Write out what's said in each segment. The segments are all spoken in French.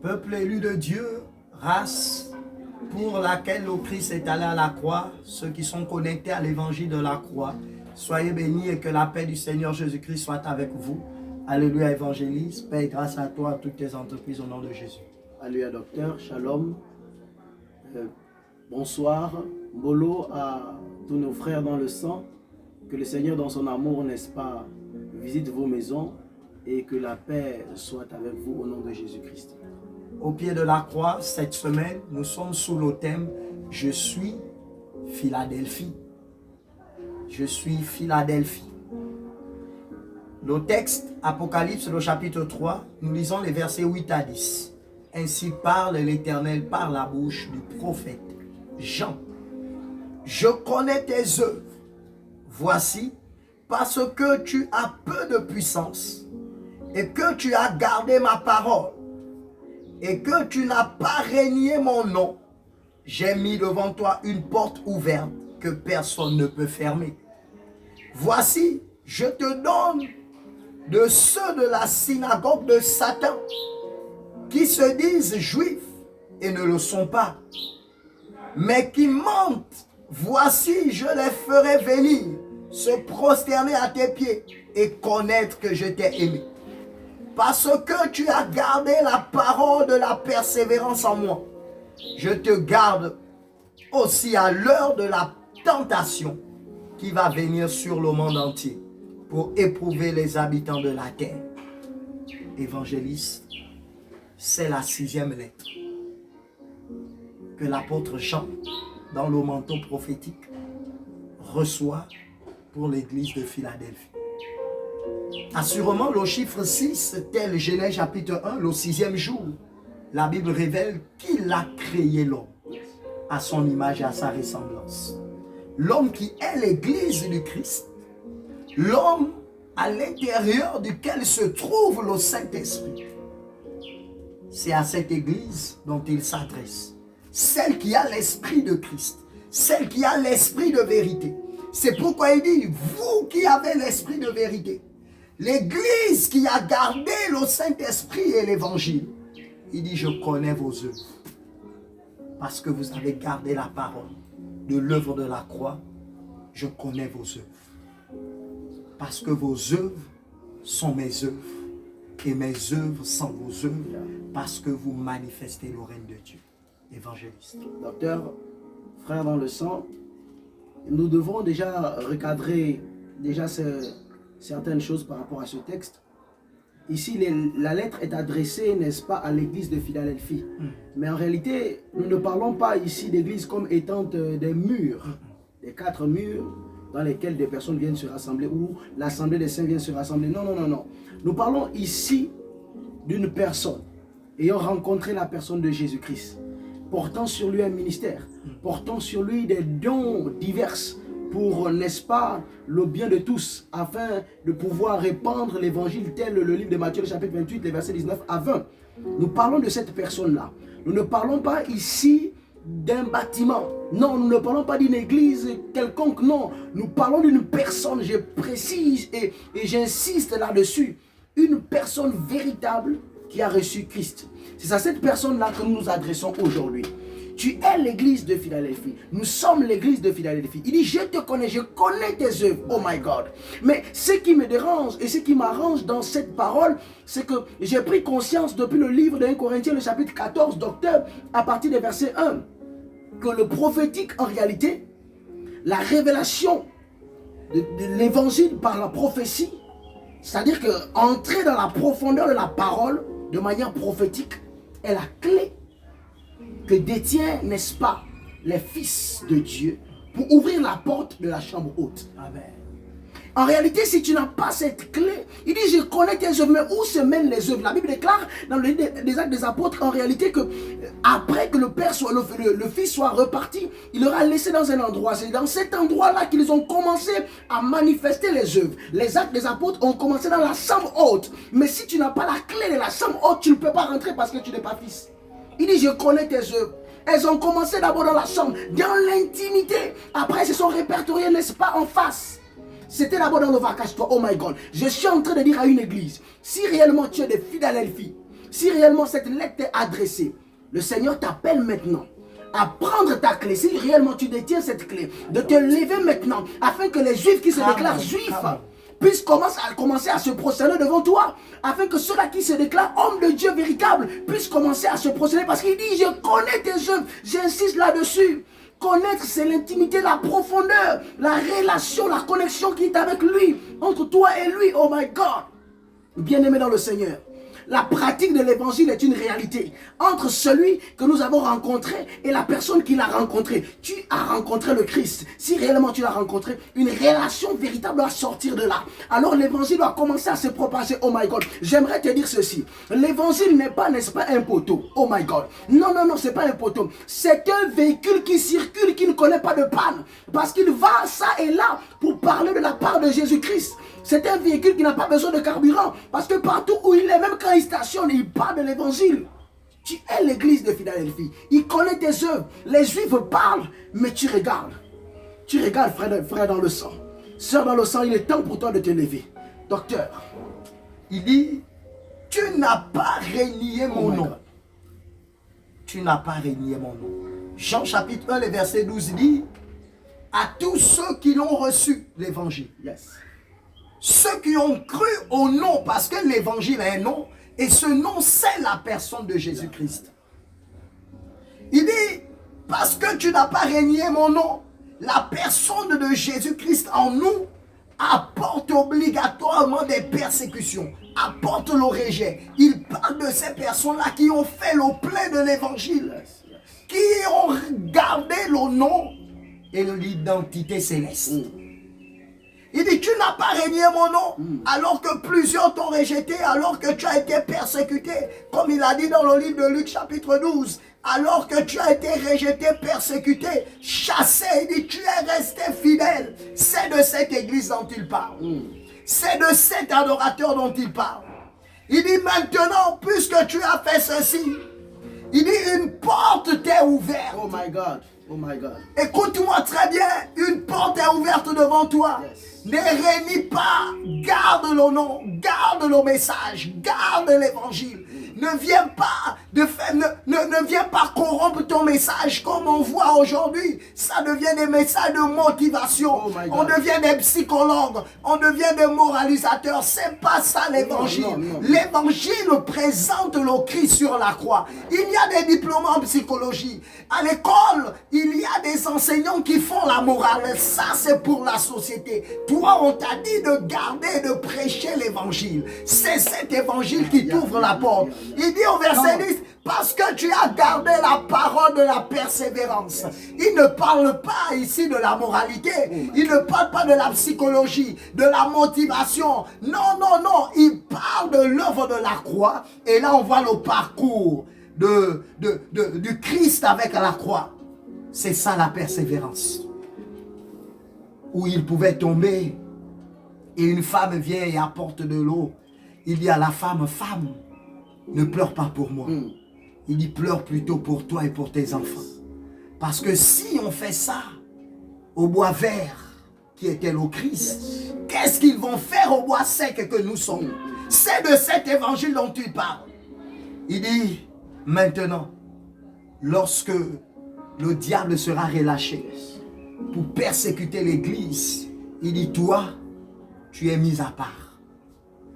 Peuple élu de Dieu, race pour laquelle le Christ est allé à la croix, ceux qui sont connectés à l'évangile de la croix, soyez bénis et que la paix du Seigneur Jésus-Christ soit avec vous. Alléluia, évangéliste, paix et grâce à toi, à toutes tes entreprises au nom de Jésus. Alléluia, docteur, shalom, bonsoir, bolo à tous nos frères dans le sang, que le Seigneur dans son amour, n'est-ce pas, visite vos maisons et que la paix soit avec vous au nom de Jésus-Christ. Au pied de la croix, cette semaine, nous sommes sous le thème « Je suis Philadelphie ». Je suis Philadelphie. Le texte, Apocalypse, le chapitre 3, nous lisons les versets 8 à 10. Ainsi parle l'Éternel par la bouche du prophète Jean. Je connais tes œuvres. Voici, parce que tu as peu de puissance et que tu as gardé ma parole et que tu n'as pas renié mon nom, j'ai mis devant toi une porte ouverte que personne ne peut fermer. Voici, je te donne de ceux de la synagogue de Satan qui se disent juifs et ne le sont pas, mais qui mentent. Voici, je les ferai venir, se prosterner à tes pieds et connaître que je t'ai aimé. Parce que tu as gardé la parole de la persévérance en moi, je te garde aussi à l'heure de la tentation qui va venir sur le monde entier pour éprouver les habitants de la terre. Évangéliste, c'est la 6e lettre que l'apôtre Jean, dans le manteau prophétique, reçoit pour l'église de Philadelphie. Assurément, le chiffre 6, tel Genèse chapitre 1, le 6e jour, la Bible révèle qu'il a créé l'homme à son image et à sa ressemblance. L'homme qui est l'église du Christ, l'homme à l'intérieur duquel se trouve le Saint-Esprit. C'est à cette église dont il s'adresse. Celle qui a l'esprit de Christ, celle qui a l'esprit de vérité. C'est pourquoi il dit, vous qui avez l'esprit de vérité, l'église qui a gardé le Saint-Esprit et l'évangile. Il dit, je connais vos œuvres. Parce que vous avez gardé la parole de l'œuvre de la croix, je connais vos œuvres. Parce que vos œuvres sont mes œuvres. Et mes œuvres sont vos œuvres. Parce que vous manifestez le règne de Dieu. Évangéliste. Docteur, frère dans le sang, nous devons déjà recadrer certaines choses par rapport à ce texte. Ici, la lettre est adressée, n'est-ce pas, à l'église de Philadelphie. Mais en réalité, nous ne parlons pas ici d'église comme étant des murs, des 4 murs dans lesquels des personnes viennent se rassembler ou l'assemblée des saints vient se rassembler. Non, non, non, non. Nous parlons ici d'une personne ayant rencontré la personne de Jésus-Christ, portant sur lui un ministère, portant sur lui des dons divers pour, n'est-ce pas, le bien de tous, afin de pouvoir répandre l'évangile tel le livre de Matthieu, le chapitre 28, les versets 19 à 20. Nous parlons de cette personne-là. Nous ne parlons pas ici d'un bâtiment. Non, nous ne parlons pas d'une église quelconque. Non, nous parlons d'une personne, je précise et j'insiste là-dessus. Une personne véritable qui a reçu Christ. C'est à cette personne-là que nous nous adressons aujourd'hui. Tu es l'église de Philadelphie. Nous sommes l'église de Philadelphie. Il dit, je te connais, je connais tes œuvres. Oh my God. Mais ce qui me dérange et ce qui m'arrange dans cette parole, c'est que j'ai pris conscience depuis le livre de 1 Corinthiens, le chapitre 14, docteur, à partir des versets 1, que le prophétique, en réalité, la révélation de l'évangile par la prophétie, c'est-à-dire qu'entrer dans la profondeur de la parole de manière prophétique est la clé que détient, n'est-ce pas, les fils de Dieu pour ouvrir la porte de la chambre haute. Amen. En réalité, si tu n'as pas cette clé, il dit, je connais tes œuvres, mais où se mènent les œuvres? La Bible déclare dans le livre des Actes des Apôtres, en réalité, que après que le Père soit, le Fils soit reparti, il leur a laissé dans un endroit. C'est dans cet endroit-là qu'ils ont commencé à manifester les œuvres. Les Actes des Apôtres ont commencé dans la chambre haute. Mais si tu n'as pas la clé de la chambre haute, tu ne peux pas rentrer parce que tu n'es pas fils. Il dit, je connais tes œuvres. Elles ont commencé d'abord dans la chambre, dans l'intimité. Après, elles se sont répertoriées, n'est-ce pas, en face. C'était d'abord dans le vacache-toi. Oh my God. Je suis en train de dire à une église, si réellement tu es de Philadelphie, Si réellement cette lettre t'est adressée, le Seigneur t'appelle maintenant à prendre ta clé, si réellement tu détiens cette clé, de te lever maintenant, afin que les Juifs qui se déclarent Juifs puissent commencer à se prosterner devant toi, afin que ceux-là qui se déclarent hommes de Dieu véritable puissent commencer à se prosterner, parce qu'il dit, je connais tes œuvres, j'insiste là-dessus. Connaître, c'est l'intimité, la profondeur, la relation, la connexion qui est avec lui, entre toi et lui. Oh my God! Bien-aimé dans le Seigneur, la pratique de l'évangile est une réalité entre celui que nous avons rencontré et la personne qui l'a rencontré. Tu as rencontré le Christ. Si réellement tu l'as rencontré, une relation véritable doit sortir de là. Alors l'évangile doit commencer à se propager. Oh my God. J'aimerais te dire ceci. L'évangile n'est pas, n'est-ce pas, un poteau. Oh my God. Non, non, non, c'est pas un poteau. C'est un véhicule qui circule, qui ne connaît pas de panne. Parce qu'il va ça et là pour parler de la part de Jésus-Christ. C'est un véhicule qui n'a pas besoin de carburant. Parce que partout où il est, même quand il stationne, il parle de l'évangile. Tu es l'église de Philadelphie. Il connaît tes œuvres. Les Juifs parlent, mais tu regardes. Tu regardes, frère dans le sang. Sœur dans le sang, il est temps pour toi de te lever. Docteur, il dit, tu n'as pas renié mon nom. Tu n'as pas renié mon nom. Jean chapitre 1, le verset 12 dit, à tous ceux qui l'ont reçu, l'évangile. Yes. Ceux qui ont cru au nom, parce que l'évangile a un nom, et ce nom, c'est la personne de Jésus-Christ. Il dit, parce que tu n'as pas renié mon nom, la personne de Jésus-Christ en nous apporte obligatoirement des persécutions, apporte le rejet. Il parle de ces personnes-là qui ont fait le plein de l'évangile, qui ont gardé le nom et l'identité céleste. Il dit, tu n'as pas renié mon nom, alors que plusieurs t'ont rejeté, alors que tu as été persécuté, comme il a dit dans le livre de Luc chapitre 12, alors que tu as été rejeté, persécuté, chassé, il dit, tu es resté fidèle. C'est de cette église dont il parle. C'est de cet adorateur dont il parle. Il dit, maintenant, puisque tu as fait ceci, il dit, une porte t'est ouverte. Oh my God. Oh my God. Écoute-moi très bien, une porte est ouverte devant toi. Yes. Ne renie pas, garde le nom, garde le message, garde l'évangile. Ne viens pas ne viens pas corrompre ton message comme on voit aujourd'hui. Ça devient des messages de motivation. Oh on devient des psychologues, on devient des moralisateurs. C'est pas ça l'évangile. L'évangile présente le Christ sur la croix. Il y a des diplômes en psychologie. À l'école, il y a des enseignants qui font la morale. Ça, c'est pour la société. Toi, on t'a dit de garder et de prêcher l'évangile. C'est cet évangile qui t'ouvre la porte. Il dit au verset 10, parce que tu as gardé la parole de la persévérance. Il ne parle pas ici de la moralité. Il ne parle pas de la psychologie, de la motivation. Non, non, non. Il parle de l'œuvre de la croix. Et là, on voit le parcours du Christ avec la croix. C'est ça la persévérance. Où il pouvait tomber. Et une femme vient et apporte de l'eau. Il dit à la femme, femme, ne pleure pas pour moi. Il dit, pleure plutôt pour toi et pour tes enfants. Parce que si on fait ça au bois vert, qui était le Christ, qu'est-ce qu'ils vont faire au bois sec que nous sommes? C'est de cet évangile dont tu parles. Il dit, maintenant, lorsque le diable sera relâché pour persécuter l'église, il dit, toi, tu es mis à part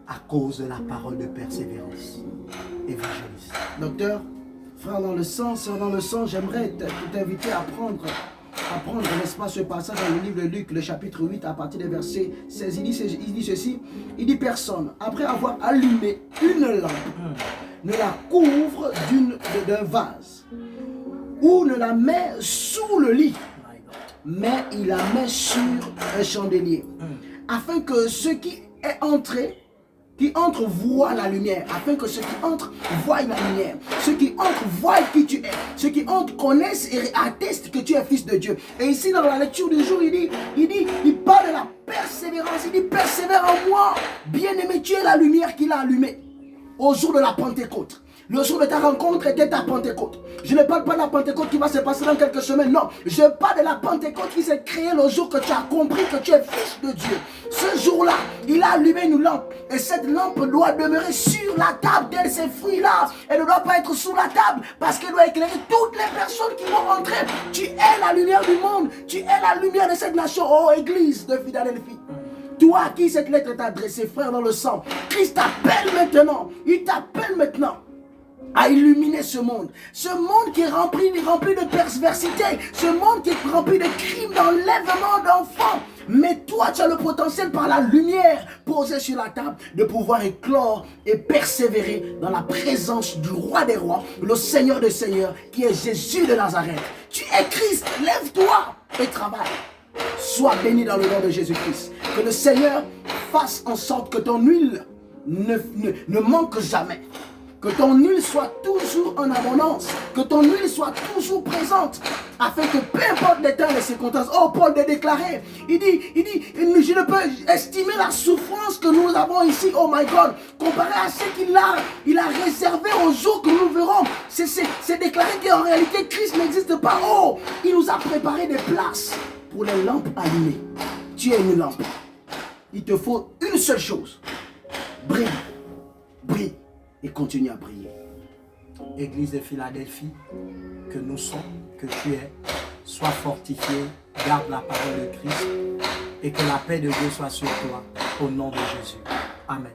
à cause de la parole de persévérance. Évangéliste. Docteur, frère dans le sang, sœur dans le sang, j'aimerais t'inviter à prendre, n'est-ce pas, ce passage dans le livre de Luc, le chapitre 8, à partir des versets 16. Il dit ceci, il dit, personne, après avoir allumé une lampe, ne la couvre d'un vase, ou ne la met sous le lit, mais il la met sur un chandelier, afin que ceux qui entrent voient la lumière, afin que ceux qui entrent voient la lumière, ceux qui entrent voient qui tu es, ceux qui entrent connaissent et attestent que tu es fils de Dieu. Et ici dans la lecture du jour, il parle de la persévérance. Il dit, persévère en moi, bien-aimé, tu es la lumière qu'il a allumée au jour de la Pentecôte. Le jour de ta rencontre était ta Pentecôte. Je ne parle pas de la Pentecôte qui va se passer dans quelques semaines. Non, je parle de la Pentecôte qui s'est créée le jour que tu as compris que tu es fils de Dieu. Ce jour-là, il a allumé une lampe. Et cette lampe doit demeurer sur la table de ces fruits-là. Elle ne doit pas être sous la table parce qu'elle doit éclairer toutes les personnes qui vont entrer. Tu es la lumière du monde. Tu es la lumière de cette nation. Oh, Église de Philadelphie. Toi à qui cette lettre est adressée, frère dans le sang. Christ t'appelle maintenant. Il t'appelle maintenant à illuminer ce monde qui est rempli de perversité, ce monde qui est rempli de crimes, d'enlèvement d'enfants. Mais toi, tu as le potentiel par la lumière posée sur la table de pouvoir éclore et persévérer dans la présence du roi des rois, le Seigneur des seigneurs, qui est Jésus de Nazareth. Tu es Christ, lève-toi et travaille. Sois béni dans le nom de Jésus-Christ. Que le Seigneur fasse en sorte que ton huile ne manque jamais. Que ton huile soit toujours en abondance. Que ton huile soit toujours présente. Afin que peu importe les temps et les circonstances. Oh, Paul de déclarer. Il dit, je ne peux estimer la souffrance que nous avons ici. Oh my God. Comparé à ce qu'il a réservé aux jours que nous verrons. C'est déclaré qu'en réalité, Christ n'existe pas. Oh, il nous a préparé des places pour les lampes allumées. Tu es une lampe. Il te faut une seule chose. Brille. Brille. Et continue à briller. Église de Philadelphie, que nous sommes, que tu es, sois fortifié, garde la parole de Christ et que la paix de Dieu soit sur toi, au nom de Jésus. Amen.